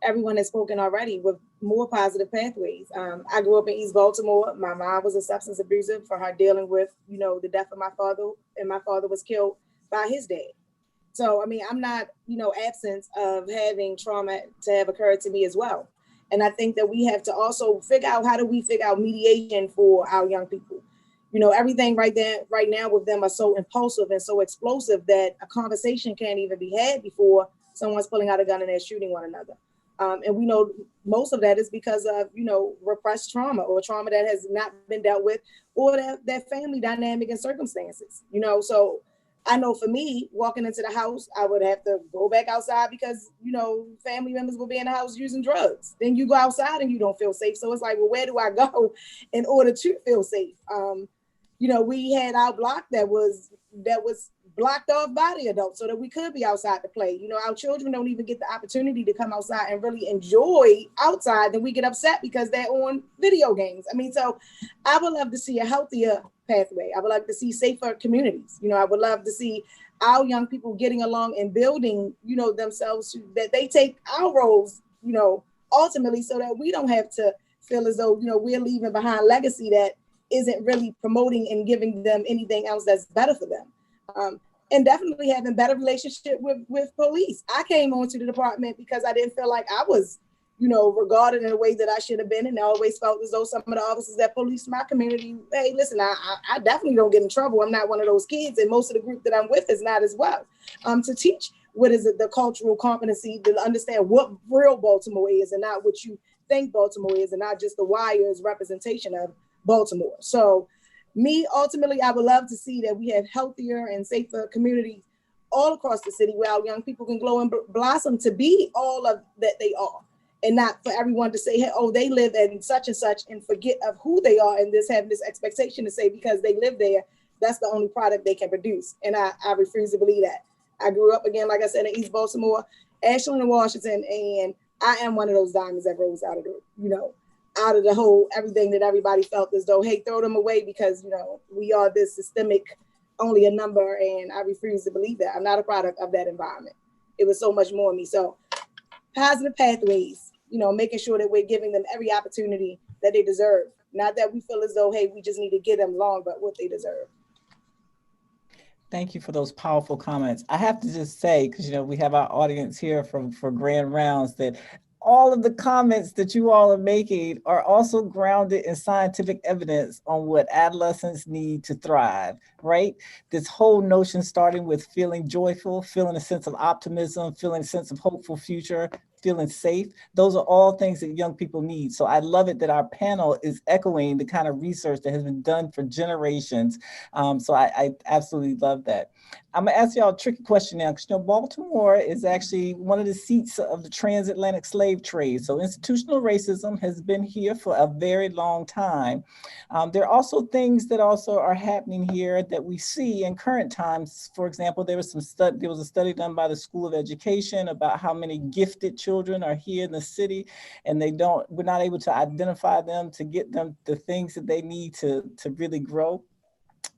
everyone has spoken already, with more positive pathways. I grew up in East Baltimore. My mom was a substance abuser for her dealing with, the death of my father, and my father was killed by his dad. So, I mean, I'm not, absent of having trauma to have occurred to me as well. And I think that we have to also figure out, how do we figure out mediation for our young people? Everything right now with them are so impulsive and so explosive that a conversation can't even be had before someone's pulling out a gun and they're shooting one another. And we know most of that is because of, repressed trauma or trauma that has not been dealt with, or that family dynamic and circumstances, So I know for me, walking into the house, I would have to go back outside because, family members will be in the house using drugs. Then you go outside and you don't feel safe. So it's like, well, where do I go in order to feel safe? We had our block that was blocked off by the adults so that we could be outside to play. Our children don't even get the opportunity to come outside and really enjoy outside. Then we get upset because they're on video games. I mean, so I would love to see a healthier pathway. I would like to see safer communities. I would love to see our young people getting along and building, themselves, that they take our roles, ultimately, so that we don't have to feel as though, we're leaving behind legacy that isn't really promoting and giving them anything else that's better for them. And definitely having better relationship with police. I came onto the department because I didn't feel like I was, regarded in a way that I should have been. And I always felt as though some of the officers that police my community, hey, listen, I definitely don't get in trouble. I'm not one of those kids. And most of the group that I'm with is not as well. To teach what is it, the cultural competency, to understand what real Baltimore is and not what you think Baltimore is, and not just the wire's representation of Baltimore. So me, ultimately, I would love to see that we have healthier and safer communities all across the city where our young people can glow and blossom to be all of that they are, and not for everyone to say, hey, oh, they live in such and such, and forget of who they are, and having this expectation to say because they live there, that's the only product they can produce. And I refuse to believe that. I grew up, again, like I said, in East Baltimore, Ashland and Washington, and I am one of those diamonds that rose out of out of the whole, everything that everybody felt as though, hey, throw them away because, we are this systemic, only a number, and I refuse to believe that. I'm not a product of that environment. It was so much more of me. So positive pathways, making sure that we're giving them every opportunity that they deserve. Not that we feel as though, hey, we just need to give them long, but what they deserve. Thank you for those powerful comments. I have to just say, because, we have our audience here for Grand Rounds, that all of the comments that you all are making are also grounded in scientific evidence on what adolescents need to thrive, right? This whole notion starting with feeling joyful, feeling a sense of optimism, feeling a sense of hopeful future, feeling safe. Those are all things that young people need. So I love it that our panel is echoing the kind of research that has been done for generations. So I absolutely love that. I'm gonna ask y'all a tricky question now, because Baltimore is actually one of the seats of the transatlantic slave trade. So institutional racism has been here for a very long time. There are also things that also are happening here that we see in current times. For example, there was a study done by the School of Education about how many gifted children are here in the city, and we're not able to identify them to get them the things that they need to really grow.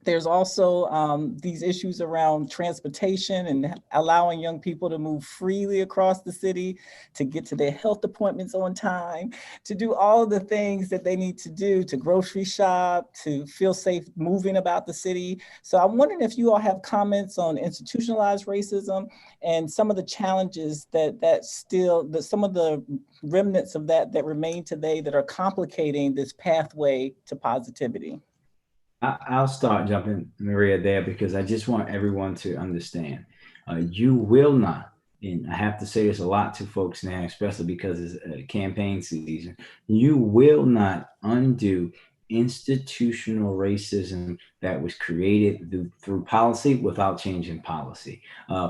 There's also these issues around transportation and allowing young people to move freely across the city, to get to their health appointments on time, to do all of the things that they need to do, to grocery shop, to feel safe moving about the city. So I'm wondering if you all have comments on institutionalized racism and some of the challenges that some of the remnants of that remain today that are complicating this pathway to positivity. I'll start jumping, Maria, there, because I just want everyone to understand. You will not, and I have to say this a lot to folks now, especially because it's campaign season, you will not undo institutional racism that was created through policy without changing policy.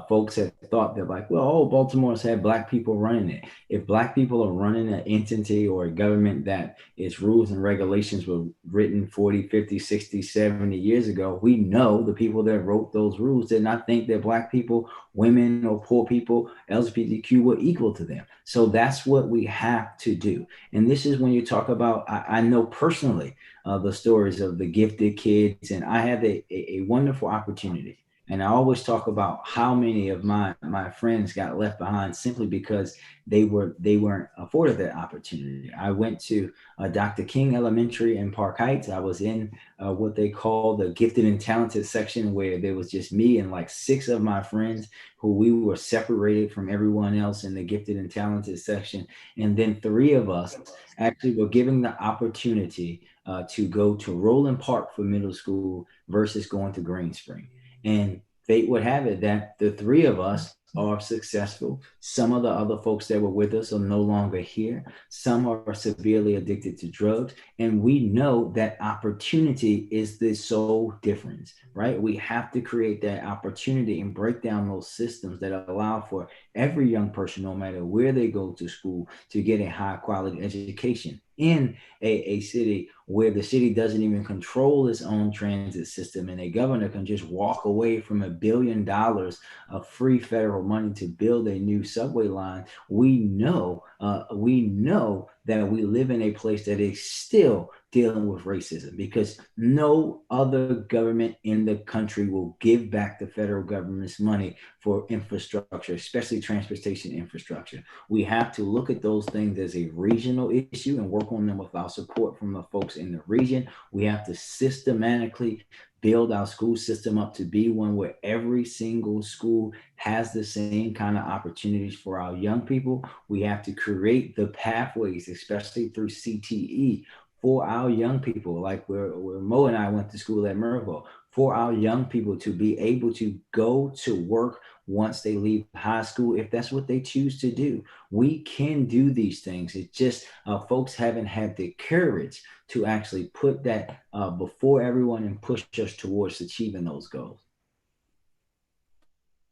Folks have thought that, like, well, oh, Baltimore's had Black people running it. If Black people are running an entity or a government that its rules and regulations were written 40, 50, 60, 70 years ago, we know the people that wrote those rules did not think that Black people, women, or poor people, LGBTQ, were equal to them. So that's what we have to do. And this is when you talk about, I know personally the stories of the gifted kids, and I had a wonderful opportunity. And I always talk about how many of my friends got left behind simply because they weren't afforded that opportunity. I went to Dr. King Elementary in Park Heights. I was in what they call the gifted and talented section, where there was just me and like 6 of my friends who we were separated from everyone else in the gifted and talented section. And then 3 of us actually were given the opportunity to go to Roland Park for middle school versus going to Green Spring. And fate would have it that the 3 of us are successful. Some of the other folks that were with us are no longer here. Some are severely addicted to drugs. And we know that opportunity is the sole difference, right? We have to create that opportunity and break down those systems that allow for every young person, no matter where they go to school, to get a high quality education in a city where the city doesn't even control its own transit system, and a governor can just walk away from $1 billion of free federal money to build a new subway line. We know that we live in a place that is still dealing with racism, because no other government in the country will give back the federal government's money for infrastructure, especially transportation infrastructure. We have to look at those things as a regional issue and work on them with our support from the folks in the region. We have to systematically build our school system up to be one where every single school has the same kind of opportunities for our young people. We have to create the pathways, especially through CTE, for our young people, like where Mo and I went to school at Mervo, for our young people to be able to go to work once they leave high school, if that's what they choose to do. We can do these things. It's just folks haven't had the courage to actually put that before everyone and push us towards achieving those goals.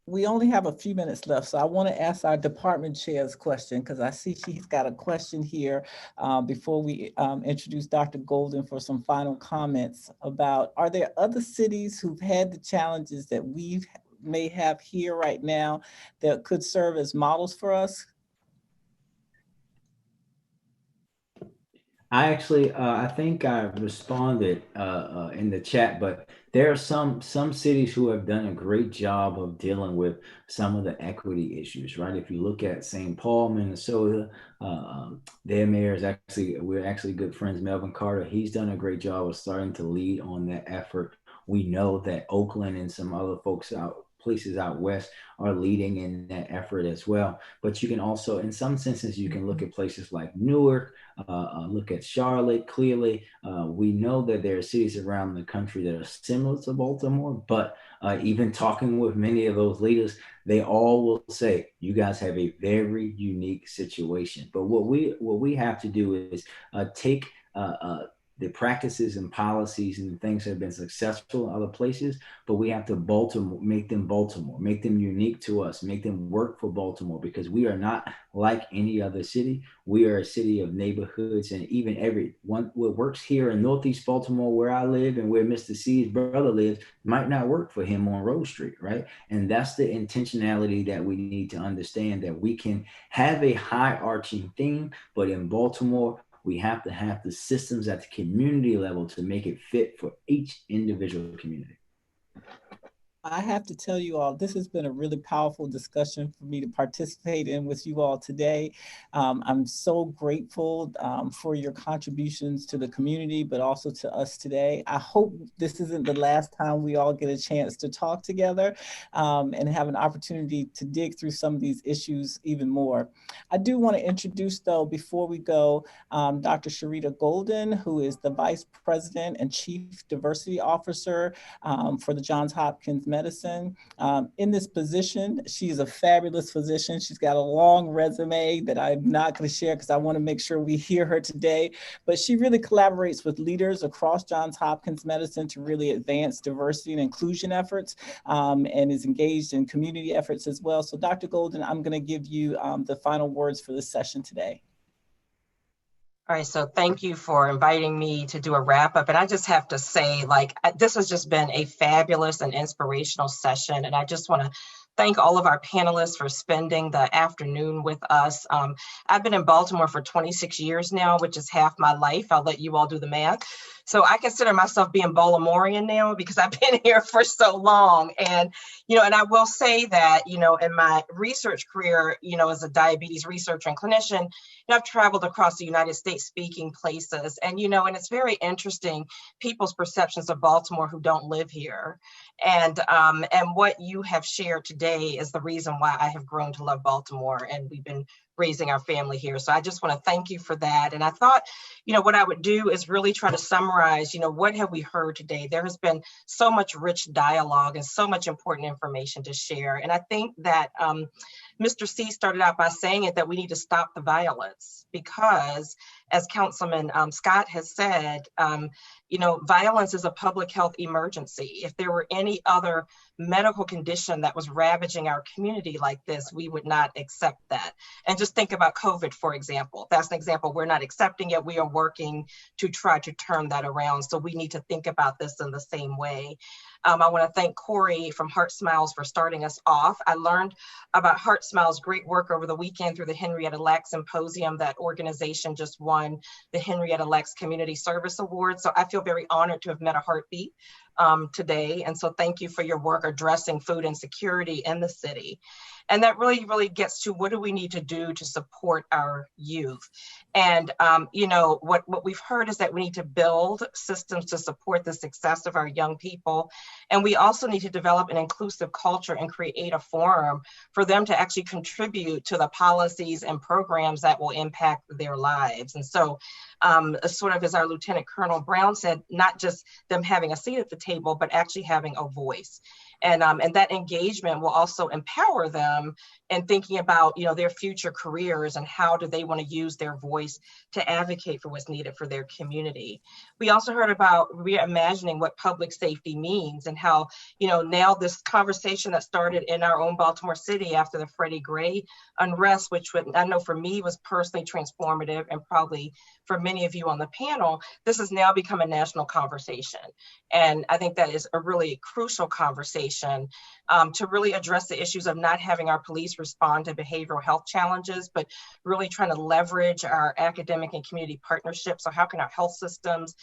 We only have a few minutes left, so I want to ask our department chair's question, because I see she's got a question here before we introduce Dr. Golden for some final comments about, are there other cities who've had the challenges that we may have here right now that could serve as models for us? I actually, I think I responded in the chat, but there are some cities who have done a great job of dealing with some of the equity issues, right? If you look at St. Paul, Minnesota, their mayor is we're actually good friends, Melvin Carter. He's done a great job of starting to lead on that effort. We know that Oakland and some other places out west are leading in that effort as well. But you can also, in some senses, you can look at places like Newark, look at Charlotte. Clearly, we know that there are cities around the country that are similar to Baltimore, but even talking with many of those leaders, they all will say, you guys have a very unique situation. But what we have to do is take the practices and policies and things have been successful in other places, but we have to make them unique to us, make them work for Baltimore, because we are not like any other city. We are a city of neighborhoods, and even everyone what works here in Northeast Baltimore, where I live and where Mr. C's brother lives, might not work for him on Rose Street, right? And that's the intentionality that we need to understand, that we can have a high arching theme, but in Baltimore, we have to have the systems at the community level to make it fit for each individual community. I have to tell you all, this has been a really powerful discussion for me to participate in with you all today. I'm so grateful for your contributions to the community, but also to us today. I hope this isn't the last time we all get a chance to talk together and have an opportunity to dig through some of these issues even more. I do want to introduce, though, before we go, Dr. Sharita Golden, who is the Vice President and Chief Diversity Officer for the Johns Hopkins Medicine. In this position, she's a fabulous physician. She's got a long resume that I'm not going to share because I want to make sure we hear her today, but she really collaborates with leaders across Johns Hopkins Medicine to really advance diversity and inclusion efforts and is engaged in community efforts as well. So Dr. Golden, I'm going to give you the final words for this session today. All right, so thank you for inviting me to do a wrap up. And I just have to say, this has just been a fabulous and inspirational session. And I just want to thank all of our panelists for spending the afternoon with us. I've been in Baltimore for 26 years now, which is half my life. I'll let you all do the math. So I consider myself being Baltimorean now because I've been here for so long. And, and I will say that, in my research career, as a diabetes researcher and clinician, I've traveled across the United States speaking places. And, and it's very interesting, people's perceptions of Baltimore who don't live here. And what you have shared today is the reason why I have grown to love Baltimore, and we've been raising our family here. So I just want to thank you for that. And I thought, what I would do is really try to summarize, what have we heard today? There has been so much rich dialogue and so much important information to share. And I think that Mr. C started out by saying it, that we need to stop the violence because, as Councilman Scott has said, violence is a public health emergency. If there were any other medical condition that was ravaging our community like this, we would not accept that. And just think about COVID, for example. That's an example. We're not accepting it. We are working to try to turn that around. So we need to think about this in the same way. I want to thank Corey from Heart Smiles for starting us off. I learned about Heart Smiles' great work over the weekend through the Henrietta Lacks Symposium. That organization just won the Henrietta Lacks Community Service Award. So I feel very honored to have met a heartbeat today. And so thank you for your work addressing food insecurity in the city. And that really, really gets to what do we need to do to support our youth? And, what we've heard is that we need to build systems to support the success of our young people. And we also need to develop an inclusive culture and create a forum for them to actually contribute to the policies and programs that will impact their lives. And so sort of as our Lieutenant Colonel Brown said, not just them having a seat at the table, but actually having a voice. And that engagement will also empower them in thinking about, their future careers and how do they want to use their voice to advocate for what's needed for their community. We also heard about reimagining what public safety means and how, now this conversation that started in our own Baltimore City after the Freddie Gray unrest, which I know for me was personally transformative and probably for many of you on the panel, this has now become a national conversation. And I think that is a really crucial conversation to really address the issues of not having our police respond to behavioral health challenges, but really trying to leverage our academic and community partnerships. So how can our health systems,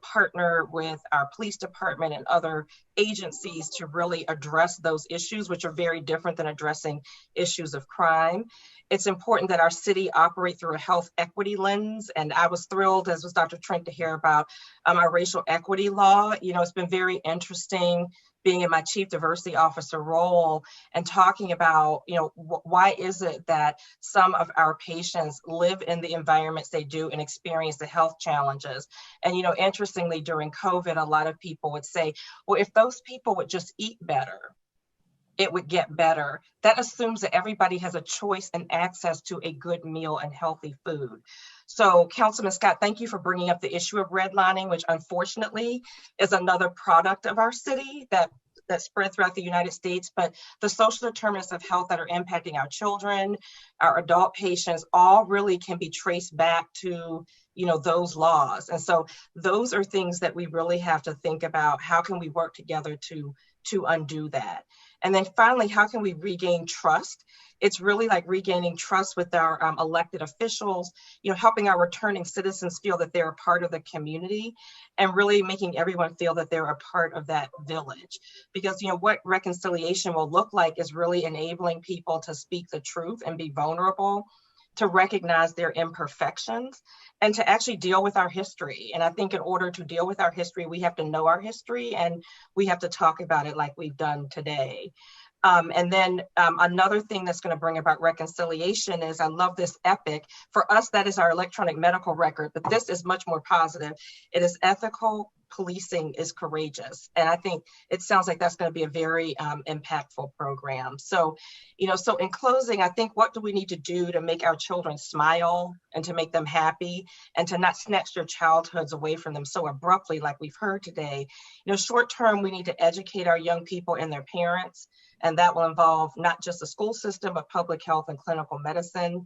partner with our police department and other agencies to really address those issues, which are very different than addressing issues of crime. It's important that our city operate through a health equity lens. And I was thrilled, as was Dr. Trent, to hear about our racial equity law. It's been very interesting being in my chief diversity officer role and talking about, why is it that some of our patients live in the environments they do and experience the health challenges. And, interestingly, during COVID, a lot of people would say, well, if those people would just eat better, it would get better. That assumes that everybody has a choice and access to a good meal and healthy food. So Councilman Scott, thank you for bringing up the issue of redlining, which unfortunately is another product of our city that spread throughout the United States, but the social determinants of health that are impacting our children, our adult patients, all really can be traced back to, you know, those laws. And so those are things that we really have to think about. How can we work together to undo that? And then finally, how can we regain trust? It's really like regaining trust with our elected officials, you know, helping our returning citizens feel that they're a part of the community and really making everyone feel that they're a part of that village. Because, you know, what reconciliation will look like is really enabling people to speak the truth and be vulnerable, to recognize their imperfections, and to actually deal with our history. And I think in order to deal with our history, we have to know our history and we have to talk about it like we've done today. And then another thing that's going to bring about reconciliation is, I love this EPIC. For us, that is our electronic medical record, but this is much more positive. It is ethical policing is courageous. And I think it sounds like that's going to be a very impactful program. So, you know, so in closing, I think what do we need to do to make our children smile and to make them happy and to not snatch their childhoods away from them so abruptly like we've heard today? You know, short term, we need to educate our young people and their parents. And that will involve not just the school system, but public health and clinical medicine.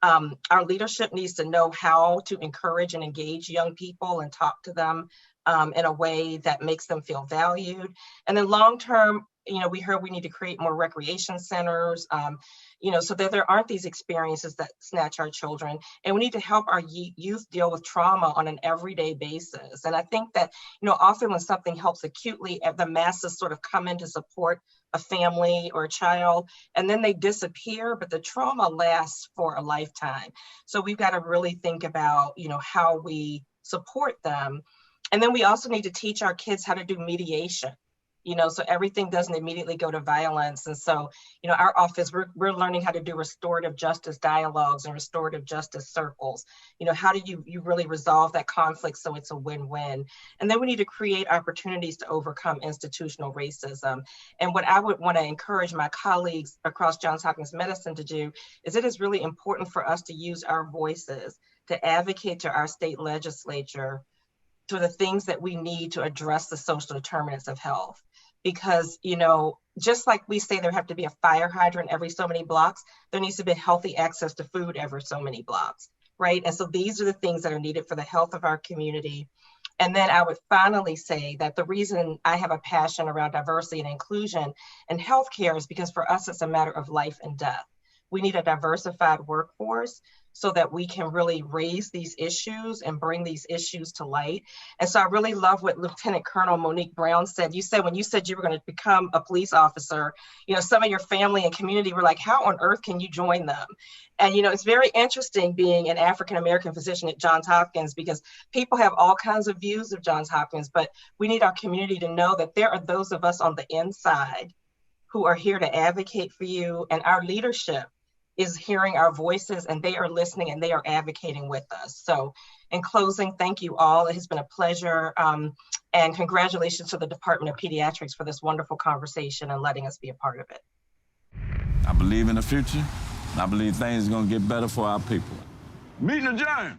Our leadership needs to know how to encourage and engage young people and talk to them in a way that makes them feel valued. And then long-term, you know, we heard we need to create more recreation centers, you know, so that there aren't these experiences that snatch our children. And we need to help our youth deal with trauma on an everyday basis. And I think that, you know, often when something helps acutely, the masses sort of come in to support a family or a child, and then they disappear, but the trauma lasts for a lifetime. So we've got to really think about, you know, how we support them. And then we also need to teach our kids how to do mediation, you know, so everything doesn't immediately go to violence. And so, you know, our office, we're learning how to do restorative justice dialogues and restorative justice circles. You know, how do you really resolve that conflict so it's a win-win? And then we need to create opportunities to overcome institutional racism. And what I would want to encourage my colleagues across Johns Hopkins Medicine to do is it is really important for us to use our voices to advocate to our state legislature to the things that we need to address the social determinants of health. Because, you know, just like we say there have to be a fire hydrant every so many blocks, there needs to be healthy access to food every so many blocks, right? And so these are the things that are needed for the health of our community. And then I would finally say that the reason I have a passion around diversity and inclusion in healthcare is because for us, it's a matter of life and death. We need a diversified workforce so that we can really raise these issues and bring these issues to light. And so I really love what Lieutenant Colonel Monique Brown said. You said, when you said you were going to become a police officer, you know, some of your family and community were like, how on earth can you join them? And, you know, it's very interesting being an African-American physician at Johns Hopkins because people have all kinds of views of Johns Hopkins, but we need our community to know that there are those of us on the inside who are here to advocate for you, and our leadership is hearing our voices and they are listening and they are advocating with us. So in closing, thank you all. It has been a pleasure. And congratulations to the Department of Pediatrics for this wonderful conversation and letting us be a part of it. I believe in the future. I believe things are going to get better for our people. Meeting adjourned.